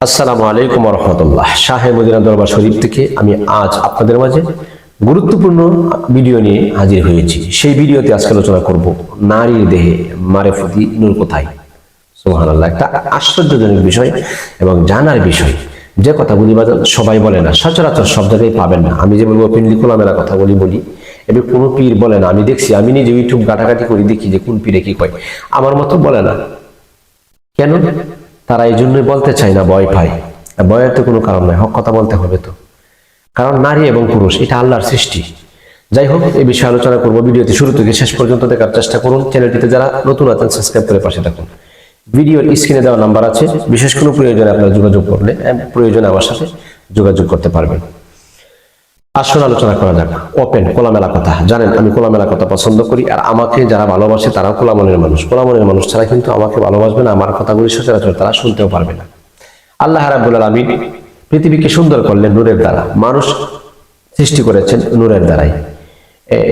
আসসালামু আলাইকুম ওয়া রাহমাতুল্লাহ। শাহে মদিনা দরবার শরীফ থেকে আমি আজ আপনাদের মাঝে গুরুত্বপূর্ণ ভিডিও নিয়ে হাজির হয়েছি। সেই ভিডিওতে আজকে আলোচনা করব নারীর দেহে মারেফতি নূর কোথায়। সুবহানাল্লাহ, একটা আশ্চর্যজনক বিষয় এবং জানার বিষয়। যে কথাগুলি সবাই বলে না, সচরাচর সব জায়গায় পাবেন না। আমি যে বলবো পিন্ডি খোলামেলা কথা বলি এবার কোনো পীর বলে না। আমি দেখছি, আমি নিজে ইউটিউব ঘাটাঘাটি করি, দেখি যে কোন পীরে কি কয়। আমার মতো বলে না। কেন? তারা এই জন্যই বলতে চায় না, ভয় পায়। ভয়ের তো কোনো কারণ নাই, হক কথা বলতে হবে তো। কারণ নারী এবং পুরুষ এটা আল্লাহর সৃষ্টি। যাই হোক, এই বিষয়ে আলোচনা করবো। ভিডিওটি শুরু থেকে শেষ পর্যন্ত দেখার চেষ্টা করুন। চ্যানেলটিতে যারা নতুন আছেন সাবস্ক্রাইব করে পাশে থাকুন। ভিডিওর স্ক্রিনে দেওয়া নাম্বার আছে, বিশেষ কোনো প্রয়োজনে আপনারা যোগাযোগ করলে প্রয়োজনে আমার সাথে যোগাযোগ করতে পারবেন। আসুন আলোচনা করা যাক। ওপেন খোলামেলা কথা। জানেন আমি খোলামেলা কথা পছন্দ করি, আর আমাকে যারা ভালোবাসে তারাও খোলামনের মানুষ। খোলামনের মানুষ ছাড়া কিন্তু আমাকে ভালোবাসবে না, আমার কথাগুলি সচরাচর তারা শুনতেও পারবে না। আল্লাহ রাব্বুল আলামিন পৃথিবীকে সুন্দর করলেন নূরের দ্বারা। মানুষ সৃষ্টি করেছেন নূরের দ্বারাই।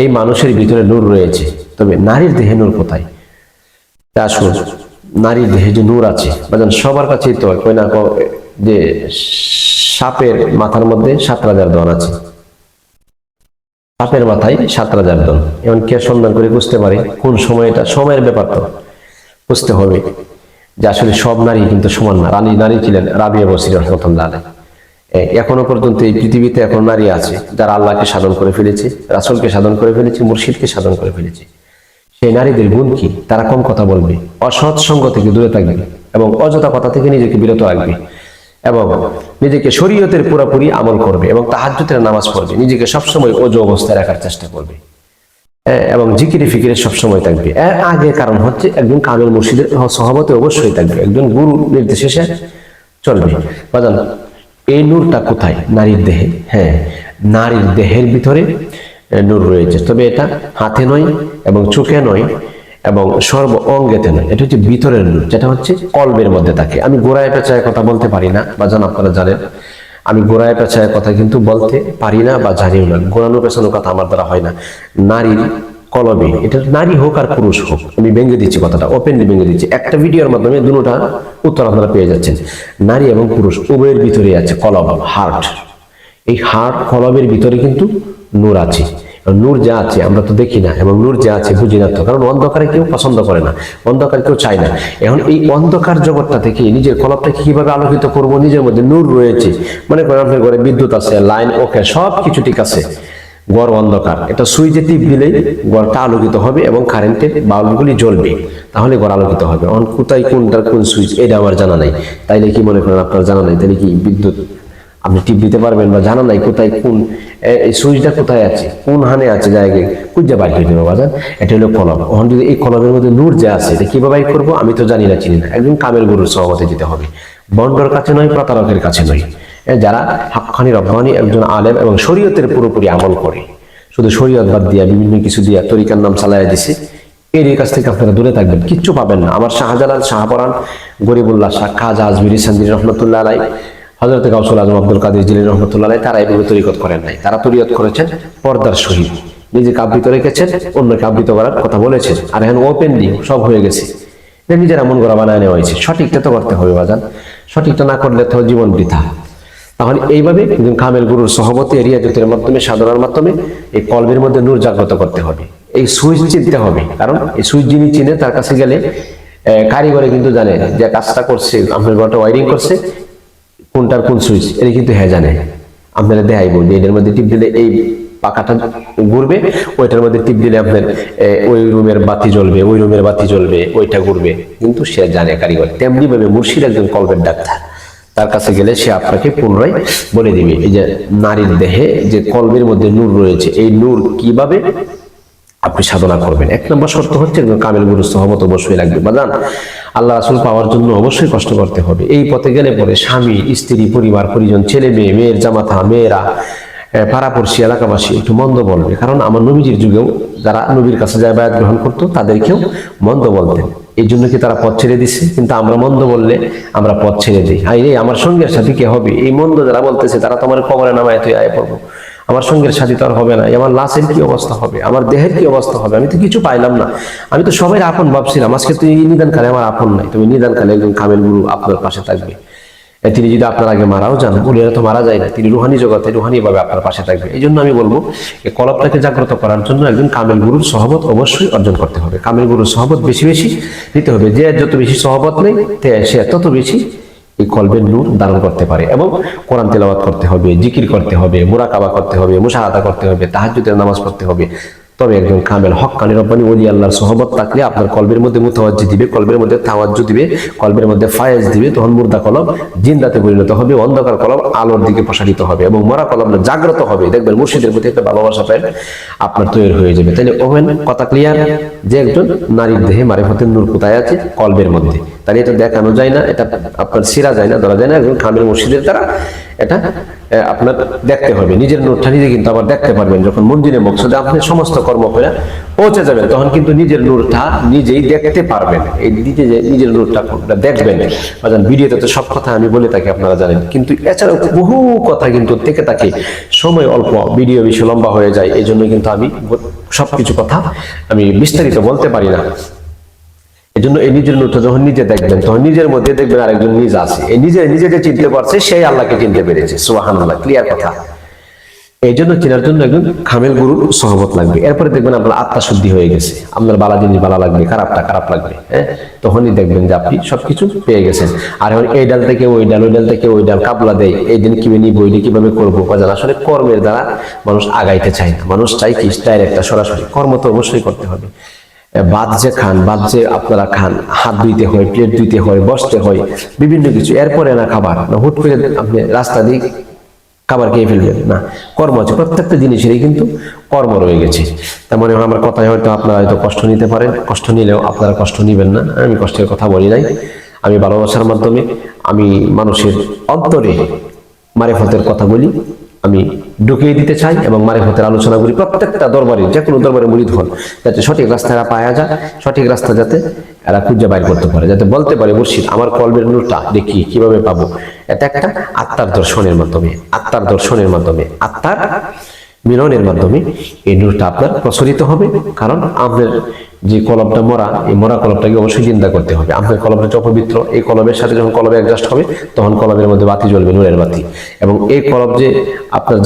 এই মানুষের ভিতরে নূর রয়েছে, তবে নারীর দেহে নূর কোথায়? আসুন, নারীর দেহে যে নূর আছে বাজান, সবার কাছেই তো কই না যে সাপের মাথার মধ্যে 7,000 দন আছে। সাপের মাথায় 7,000 দন। এমন কে সন্ধান করে বুঝতে পারে কোন সময়টা? সময়ের ব্যাপার তো বুঝতে হবে যে আসলে সব নারী কিন্তু সমান না। নারী ছিলেন রাবিয়া বসরি রাহমাতুল্লাহ আলাইহি। এখনো পর্যন্ত এই পৃথিবীতে এখন নারী আছে যারা আল্লাহকে সাধন করে ফেলেছে, রাসূলকে সাধন করে ফেলেছে, মুর্শিদকে সাধন করে ফেলেছে। সেই নারীদের গুণ কি? তারা কম কথা বলবে, অসৎ সঙ্গ থেকে দূরে থাকবে এবং অযথা কথা থেকে নিজেকে বিরত রাখবে এবং নিজেকে শরীয়তের পুরোপুরি আমল করবে এবং তাহাজ্জুদের নামাজ পড়বে। নিজেকে সবসময় ওযু অবস্থায় রাখার চেষ্টা করবে এবং জিকিরে ফিকিরে সবসময় থাকবে। এর আগে কারণ হচ্ছে একজন কামেল মুর্শিদের সহবতে অবশ্যই থাকবে, একজন গুরু নির্দেশে সে চলবে। বাজান, এই নূরটা কোথায়? নারীর দেহে। হ্যাঁ, নারীর দেহের ভিতরে নূর রয়েছে, তবে এটা হাতে নয় এবং চোখে নয় এবং সর্ব অঙ্গেতে নয়। এটা হচ্ছে ভিতরের নূর, যেটা হচ্ছে কলবের মধ্যে থাকে। আমি গোড়ায় পেঁচায় কথা বলতে পারি না, বাজান আপনারা জানেন। আমি গোড়ায় পেঁচায় কথা কিন্তু বলতে পারি না বা জানিও না। গোড়ানো পেছানো কথা আমার দ্বারা হয় না। নারীর কলবে, এটা নারী হোক আর পুরুষ হোক, আমি ভেঙে দিচ্ছি কথাটা, ওপেনলি ভেঙে দিচ্ছি। একটা ভিডিওর মাধ্যমে দুটোটা উত্তর আপনারা পেয়ে যাচ্ছেন। নারী এবং পুরুষ উভয়ের ভিতরে আছে কলব, হার্ট। এই হার্ট কলবের ভিতরে কিন্তু নূর আছে। নূর যা আছে আমরা তো দেখি না, এবং নূর যা আছে বুঝি না তো, কারণ অন্ধকারে কেউ পছন্দ করে না, অন্ধকার কেউ চায় না। এখন এই অন্ধকার জগৎটা থেকে নিজের কলবটাকে কিভাবে আলোকিত করব? নিজের মধ্যে নূর রয়েছে, মনে করেন আপনার ঘরে বিদ্যুৎ আছে, লাইন ওকে, সব কিছু ঠিক আছে, ঘর অন্ধকার, এটা সুইচে টিপ দিলেই ঘরটা আলোকিত হবে এবং কারেন্টের বাল্বগুলি জ্বলবে, তাহলে ঘর আলোকিত হবে। এখন কোথায় কোনটার কোন সুইচ এটা আমার জানা নাই, তাইলে কি মনে করেন আপনার জানা নাই, তাহলে কি বিদ্যুৎ আপনি টিপ দিতে পারবেন? বা জানা নাই কোথায় কোন এই সুইচটা কোথায় আছে, কোন হানে আছে, জায়গায় খুঁজে বাইর করে দেবো বাজান। এটা হলো কলব। এখন যদি এই কলবের মধ্যে নূর যে আছে এটা কিভাবে বাইর করবো? আমি তো জানি না, চিনি না। একজন কামেল গুরুর সহমতে যেতে হবে, বন্ডর কাছে নয়, প্রতারকের কাছে নয়। যারা হাক্কানি রব্বানি একজন আলেম এবং শরীয়তের পুরোপুরি আমল করে, শুধু শরীয়ত বাদ দিয়া বিভিন্ন কিছু দিয়া তরিকার নাম চালাইয়া দিছে, এর কাছ থেকে আপনারা দূরে থাকবেন, কিচ্ছু পাবেন না। আমার শাহজালাল, শাহপরান, গরিবুল্লাহ শাহ, খাজা আজমিরি সান্দি রহমতুল্লাহ আলাইহি, হযরত গাউসুল আজম আব্দুল কাদের জিলানী রহমতুল্লাহ আলাইহি, তারা এভাবে তরিকত করেন নাই। তারা তরিকত করেছেন পর্দার সহিত, নিজেকে আবৃত রেখেছেন, অন্যকে আবৃত করার কথা বলেছেন। আর এখন ওপেনলি সব হয়ে গেছে, এটা নিজেরা মন গড়া বানায় নেওয়া হয়েছে। সঠিকটা তো করতে হবে বাজান, সঠিকটা না করলে তো জীবন বৃথা। তাহলে এইভাবে কামেল গুরুর সহবতে রিয়াজতের মাধ্যমে, সাধনার মাধ্যমে এই কলবের মধ্যে নূর জাগ্রত করতে হবে। এই সুইচ চিনতে হবে, কারণ এই সুইচ যিনি চিনে তার কাছে গেলে কারিগরে কিন্তু জানে যে কাজটা করছে, আপনার ঘরটা ওয়ারিং করছে, কোনটার কোন সুইচ এটা কিন্তু হ্যাঁ জানে। আপনারা দেখাইব যে এটার মধ্যে টিপ দিলে এই পাকাটা ঘুরবে, ওইটার মধ্যে টিপ দিলে আপনার ওই রুমের বাতি জ্বলবে, ওই রুমের বাতি জ্বলবে, ওইটা ঘুরবে, কিন্তু সে জানে কারিগর। তেমনি ভাবে মুর্শিদ একজন কলবের ডাক্তার, তার কাছে গেলে সে আপনাকে পুনরায় বলে দিবে এই যে নারীর দেহে যে কলবের মধ্যে নূর রয়েছে, এই নূর কিভাবে আপনি সাধনা করবেন। এক নম্বর শর্ত হচ্ছে কামেল গুরুর সহমত অবশ্যই লাগবে বাজান। আল্লাহ রাসূল পাওয়ার জন্য অবশ্যই কষ্ট করতে হবে। এই পথে গেলে পরে স্বামী, স্ত্রী, পরিবার পরিজন, ছেলে মেয়ে, মেয়ের জামাতা, মেয়েরা, পাড়াপড়শি, এলাকাবাসী একটু মন্দ বলবে, কারণ আমার নবীজির যুগেও যারা নবীর কাছে যায় বায়াত গ্রহণ করতো তাদেরকেও মন্দ বলতেন। এই জন্য কি তারা পথ ছেড়ে দিচ্ছে? কিন্তু আমরা মন্দ বললে আমরা পথ ছেড়ে দিই। আমার সঙ্গের সাথে কে হবে? এই মন্দ যারা বলতেছে তারা তোমার কবরে নামায় তুই আয় পড়বো, আমার সঙ্গের সাথী তো আর হবে না, আমার লাশের কি অবস্থা হবে, আমার দেহের কি অবস্থা হবে? আমি তো কিছু পাইলাম না, আমি তো সবাই আপন ভাবছিলাম, আজকে তুই নিদান কালে আমার আপন নাই। তুমি নিদান কালে একজন কামেল গুরু আপনার পাশে থাকবে তিনি যদি আপনার আগে মারাও যান, উলিয়ারা তো মারা যায় না, তিনি রুহানি জগতে রুহানি ভাবে আপনার পাশে থাকবে। এই জন্য আমি বলবো এই কলবটাকে জাগ্রত করার জন্য একজন কামেল গুরুর সহবত অবশ্যই অর্জন করতে হবে। কামেল গুরুর সহবত বেশি বেশি নিতে হবে। যে যত বেশি সহবত নেই সে তত বেশি এই কলবের নূর ধারণ করতে পারে। এবং কোরআন তেলাওয়াত করতে হবে, জিকির করতে হবে, মুরাকাবা করতে হবে, মুশাহাদা করতে হবে, তাহাজ্জুদের নামাজ পড়তে হবে। তবে একজন কামেল হক্কানি রব্বানি ওলি আল্লাহর সহবত থাকলে আপনার কলবের মধ্যে মুতাওয়াজ্জি দিবে, কলবের মধ্যে তাওয়াজ্জু দিবে, কলবের মধ্যে ফায়েজ দিবে। তখন মুর্দা কলব জিন্দাতে পরিণত হবে, অন্ধকার কলব আলোর দিকে প্রসারিত হবে এবং মরা কলব জাগ্রত হবে। দেখবেন মুর্শিদের প্রতি একটা ভালোবাসা পায় আপনার তৈরি হয়ে যাবে। তাহলে ওভেন কথা ক্লিয়ার যে একজন নারীর দেহে মারিফতের নূর কোথায় আছে? কলবের মধ্যে। তাহলে এটা দেখানো যায় না, এটা আপনার ছিঁড়া যায় না, ধরা যায় না। একজন কামেল মুর্শিদের দ্বারা এটা আপনার দেখতে হবে। নিজের নূরটা নিজে কিন্তু আবার দেখতে পারবেন যখন মঞ্জিলে মকসুদে আপনি সমস্ত কর্ম করে পৌঁছে যাবেন, তখন কিন্তু নিজের নূরটা নিজেই দেখতে পারবেন। এই নিজের নূরটা দেখবেন। ভিডিওতে তো সব কথা আমি বলে থাকি, আপনারা জানেন, কিন্তু এছাড়াও বহু কথা কিন্তু থেকে থাকে, সময় অল্প, ভিডিও বেশি লম্বা হয়ে যায়। এই জন্য কিন্তু আমি সবকিছু কথা আমি বিস্তারিত বলতে পারি না। এই জন্য এই নিজের নূরটা যখন নিজে দেখবেন, তখন নিজের মধ্যে দেখবেন আরেকজন নিজ আছে। এই নিজেকে চিনতে পারছে, সেই আল্লাহকে চিনতে পেরেছে। সুবহানাল্লাহ, ক্লিয়ার কথা। এই জন্য চেনার জন্য একজন কামেল গুরুর সহবত লাগবে। এরপরে দেখবেন আপনার আত্মা শুদ্ধি হয়ে গেছে, আপনার বালা জিনিস বালা লাগবে, খারাপটা খারাপ লাগবে। তখনই দেখবেন যে আপনি সবকিছু পেয়ে গেছেন। আর এই ডাল থেকে ওই ডাল, ওই ডাল থেকে ওই ডাল কাবলা দেয়, এই দিন কিভাবে নিব, ওই দিন কিভাবে করবো। আসলে কর্মের দ্বারা মানুষ আগাইতে চায় না। মানুষ চাই কি ডাইরেক্ট সরাসরি। কর্ম তো অবশ্যই করতে হবে। বাদ যে খান, বাদ যে আপনারা খান, হাত ধুইতে হয়, প্লেট ধুইতে হয়, বসতে হয়, বিভিন্ন কিছু। এরপরে না খাবার, না হুট করে আপনি রাস্তা দিয়ে খাবার খেয়ে ফেলবেন না। কর্ম আছে, প্রত্যেকটা জিনিসেরই কিন্তু কর্ম রয়ে গেছে। তার মানে আমার কথায় হয়তো আপনারা হয়তো কষ্ট নিতে পারেন, কষ্ট নিলেও আপনারা কষ্ট নিবেন না। আমি কষ্টের কথা বলি নাই। আমি ভালোবাসার মাধ্যমে আমি মানুষের অন্তরে মারিফতের কথা বলি, আমি ঢুকিয়ে দিতে চাই এবং মারিফতের আলোচনা করি। প্রত্যেকটা দরবারে, যে কোনো দরবারে মুরিদ হন, যাতে সঠিক রাস্তায় পাওয়া যায়, সঠিক রাস্তা যাতে এরা খুঁজে বাইর করতে পারে, যাতে বলতে পারে মুর্শিদ আমার কলবের নূরটা দেখি কিভাবে পাবো। এটা একটা আত্মার দর্শনের মাধ্যমে, আত্মার দর্শনের মাধ্যমে, আত্মার মিলনের মাধ্যমে এই নূরটা আপনার প্রসারিত হবে। কারণ আপনার যে কলবটা মরা, এই মরা কলবটাকে অবশ্যই চিন্তা করতে হবে। আপনার কলবটা যে অপবিত্র, এই কলবের সাথে যখন কলবে অ্যাডজাস্ট হবে, তখন কলবের মধ্যে বাতি জ্বলবে, নূরের বাতি। এবং এই কলব যে আপনার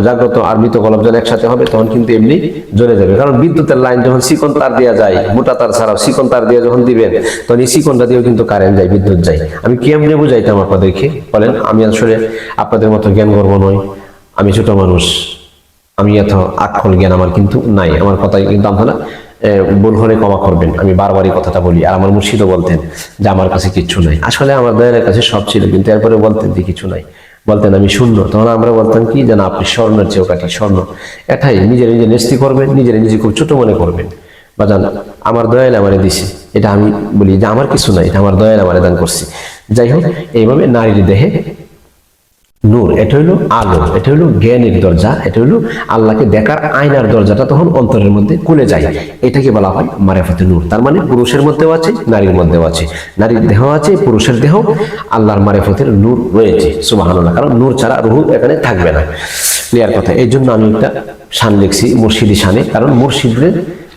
জাগ্রত আর মৃত কলব যখন একসাথে হবে, তখন কিন্তু এমনি জ্বলে যাবে। কারণ বিদ্যুতের লাইন যখন চিকন তার দেওয়া যায়, মোটা তার ছাড়াও চিকন তার দিয়ে যখন দিবেন, তখন এই চিকনটা দিয়েও কিন্তু কারেন্ট যায়, বিদ্যুৎ যায়। আমি কেমনে বুঝাইতাম আপনাদেরকে বলেন? আমি আসলে আপনাদের মতো জ্ঞান গর্ব নয়, আমি ছোট মানুষ, আমি এত আক্ষল জ্ঞান আমার কিন্তু নাই। আমার কথাই কিন্তু আপনারা ভুল হলে ক্ষমা করবেন, আমি বারবারই কথাটা বলি। আর আমার মুর্শিদও বলতেন যে আমার কাছে কিচ্ছু নাই। আসলে আমার দয়ালের কাছে সব ছিল, কিন্তু এরপরে বলতেন যে কিছু নাই, বলতেন আমি শূন্য। তখন আমরা বলতাম কি, যেন আপনি স্বর্ণের চেয়েও কাঠি, স্বর্ণ। এটাই নিজের নিজে নেস্তি করবেন, নিজে খুব ছোট মনে করবেন। বা জান আমার দয়াল আমারে দিছে, এটা আমি বলি যে আমার কিছু নাই, এটা আমার দয়াল আমারে দান করছি। যাই হোক, এইভাবে নারীর দেহে নূর, এটা হলো আলো, এটা হলো জ্ঞানের দরজা, এটা হলো আল্লাহকে দেখার আয়নার দরজাটা তখন অন্তরের মধ্যে খুলে যায়। এটাকে বলা হয় মারিফতে নূর। তার মানে পুরুষের মধ্যেও আছে, নারীর মধ্যেও আছে, নারীর দেহ আছে, পুরুষের দেহ, আল্লাহর মারিফতের নূর রয়েছে। সুবহানাল্লাহ। কারণ নূর ছাড়া রূহ এখানে থাকবে না। ক্লিয়ার কথা। এই জন্য আমি একটা শান লিখছি, মুর্শিদি শানে। কারণ মুর্শিদের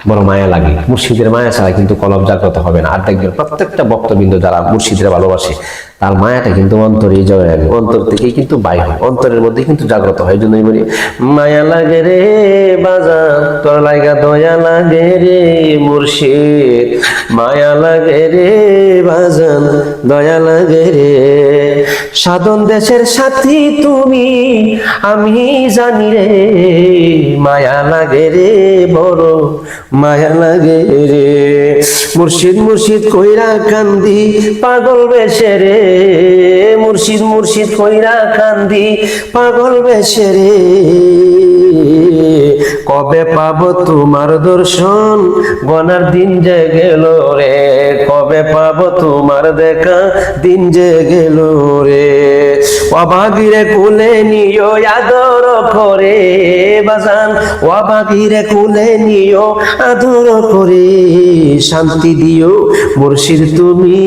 বড় মায়া লাগে, মুর্শিদের মায়া ছাড়া কিন্তু কলব জাগ্রত হবে না। আর দেখবেন প্রত্যেকটা ভক্তবৃন্দ যারা মুর্শিদের ভালোবাসে, তার মায়াটা কিন্তু অন্তরে জয় লাগে, অন্তর থেকেই কিন্তু বাইর হয়, অন্তরের মধ্যে কিন্তু জাগ্রত হয়। এই জন্যই বলি মায়া লাগে রে বাজান তোর লাগা, দয়া লাগে রে মুর্শিদ, মায়া লাগে রে বাজান দয়া লাগে রে। সাধন দেশের সাথী তুমি আমি জানি রে, মায়া লাগে রে বড় মায়া লাগে রে। মুর্শিদ কইরা কান্দি পাগল বেশে রে, মুর্শিদ কইরা কান্দি পাগল বেশে রে। কবে পাবো তোমার দর্শন, গনার দিন যে গেল রে, কবে পাবো তোমার দেখা, দিন যে গেল রে। অবাগিরে কুলে নিও আদর করে বাজান, অবাগিরে কুলে নিও আদর করে, শান্তি দিও মুর্শিদ তুমি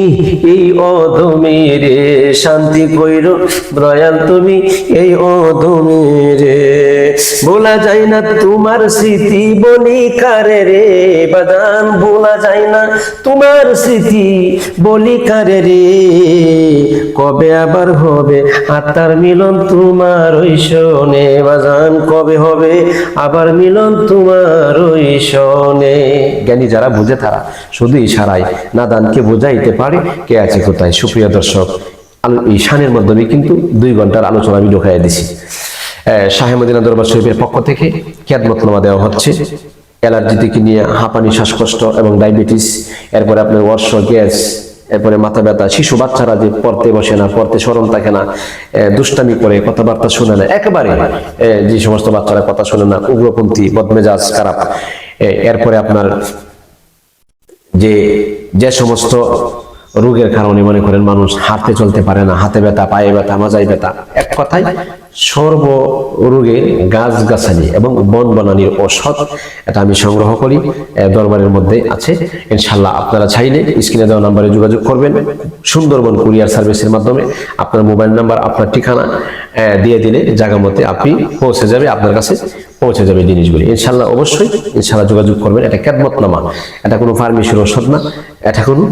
এই অধমে রে, শান্তি কইরো দয়াল তুমি এই অধমে রে। ভোলা যায় না তোমার স্মৃতি বলি কারে রে বাজান, ভোলা যায় না তোমার স্মৃতি বলি কারে রে, কবে আবার হবে আত্মার মিলন তোমার ওই শোনে বাজান, কবে হবে আবার মিলন তোমার ওই শোনে। জ্ঞানী যারা বুঝে তারা শুধু ইশারায় নাদানকে বোঝাইতে পারে কে আছে কোথায়। সুপ্রিয় দর্শক, এই শানের মাধ্যমে কিন্তু 2 ঘন্টার আলোচনা আমি ঢোকাইয়া দিছি। শাহে মদিনা দরবার শরীফের পক্ষ থেকে খিয়াদমতনামা দেওয়া হচ্ছে। অ্যালার্জি থেকে নিয়ে হাঁপানি, শ্বাসকষ্ট এবং ডায়াবেটিস, এরপরে আপনার অর্শ, গ্যাস, এরপরে মাথা ব্যথা, শিশু বাচ্চারা যে পড়তে বসে না, পড়তে স্মরণ থাকে না, দুষ্টামি করে, কথাবার্তা শুনে না, একেবারে যে সমস্ত বাচ্চারা কথা শুনে না, উগ্রপন্থী, বদমেজাজ, খারাপ, এরপরে আপনার যে সমস্ত রোগের কারণে মনে করেন মানুষ হাঁটতে চলতে পারে না, হাতে ব্যথা, পায়ে ব্যথা, মাজায় ব্যথা, এক কথায় সর্ব রোগের গাছ গাছালি এবং বন বনানির ঔষধ এটা আমি সংগ্রহ করি, দরবারের মধ্যে আছে। ইনশাল্লাহ আপনারা চাইলে স্ক্রিনে দেওয়া নাম্বারে যোগাযোগ করবেন। সুন্দরবন কুরিয়ার সার্ভিসের মাধ্যমে আপনার মোবাইল নাম্বার, আপনার ঠিকানা দিয়ে দিলে জায়গা মতে আপনি পৌঁছে যাবে, আপনার কাছে পৌঁছে যাবে জিনিসগুলি। ইনশাল্লাহ অবশ্যই ইনশাল্লাহ যোগাযোগ করবেন। এটা খিয়াদমতনামা, এটা কোনো ফার্মেসির ঔষধ না, এটা কোনো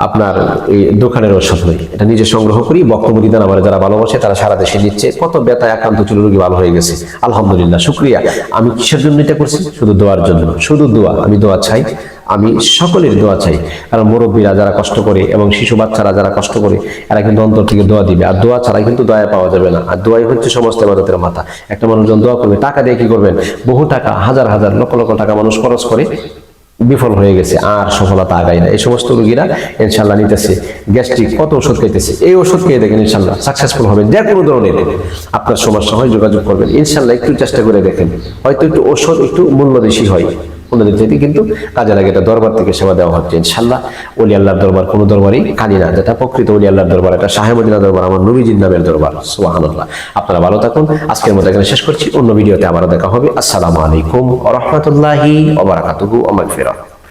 আপনার এই দোকানের ঔষধ নয়, এটা নিজে সংগ্রহ করি। বক্তব্য দিতেন আমার যারা ভালোবাসে তারা সারা দেশে নিচ্ছে, কত ব্যথায় আক্রান্ত ছিল রোগী ভালো হয়ে গেছে, আলহামদুলিল্লাহ, শুকরিয়া। আমি কিসের জন্য এটা করছি? শুধু দোয়ার জন্য, শুধু দোয়া। আমি দোয়া চাই, আমি সকলের দোয়া চাই, কারণ মুরব্বীরা যারা কষ্ট করে এবং শিশু বাচ্চারা যারা কষ্ট করে এরা কিন্তু অন্তর থেকে দোয়া দিবে, আর দোয়া ছাড়া কিন্তু দয়া পাওয়া যাবে না। আর দোয়াই হচ্ছে সমস্ত ইবাদতের মাথা। একটা মানুষ যখন দোয়া করবে, টাকা দিয়ে কি করবেন? বহু টাকা, হাজার হাজার, লক্ষ লক্ষ টাকা মানুষ খরচ করে বিফল হয়ে গেছে, আর সফলতা আগায় না। এই সমস্ত রোগীরা ইনশাল্লাহ নিতেছে, গ্যাস্ট্রিক কত ওষুধ খাইতেছে, এই ওষুধ খেয়ে দেখেন ইনশাল্লাহ সাকসেসফুল হবেন। যে কোনো ধরনের আপনার সমস্যা হয় যোগাযোগ করবেন, ইনশাল্লাহ একটু চেষ্টা করে দেখেন, হয়তো একটু ওষুধ একটু মূল্য বেশি হয়, অন্যদের থেকে কিন্তু কাজে লাগে। এটা দরবার থেকে সেবা দেওয়া হচ্ছে ইনশাল্লাহ। ওলি আল্লাহর দরবার কোনো দরবারই খালি না, যেটা প্রকৃত ওলি আল্লাহর দরবার, এটা শাহে মদিনা দরবার, আমার নবীজির নামের দরবার। সুবহানাল্লাহ। আপনারা ভালো থাকুন, আজকের মতো এখানে শেষ করছি, অন্য ভিডিওতে আবারও দেখা হবে। আসসালামু আলাইকুম ওয়া রাহমাতুল্লাহি ওয়া বারাকাতুহু ওয়া মাগফিরাহ।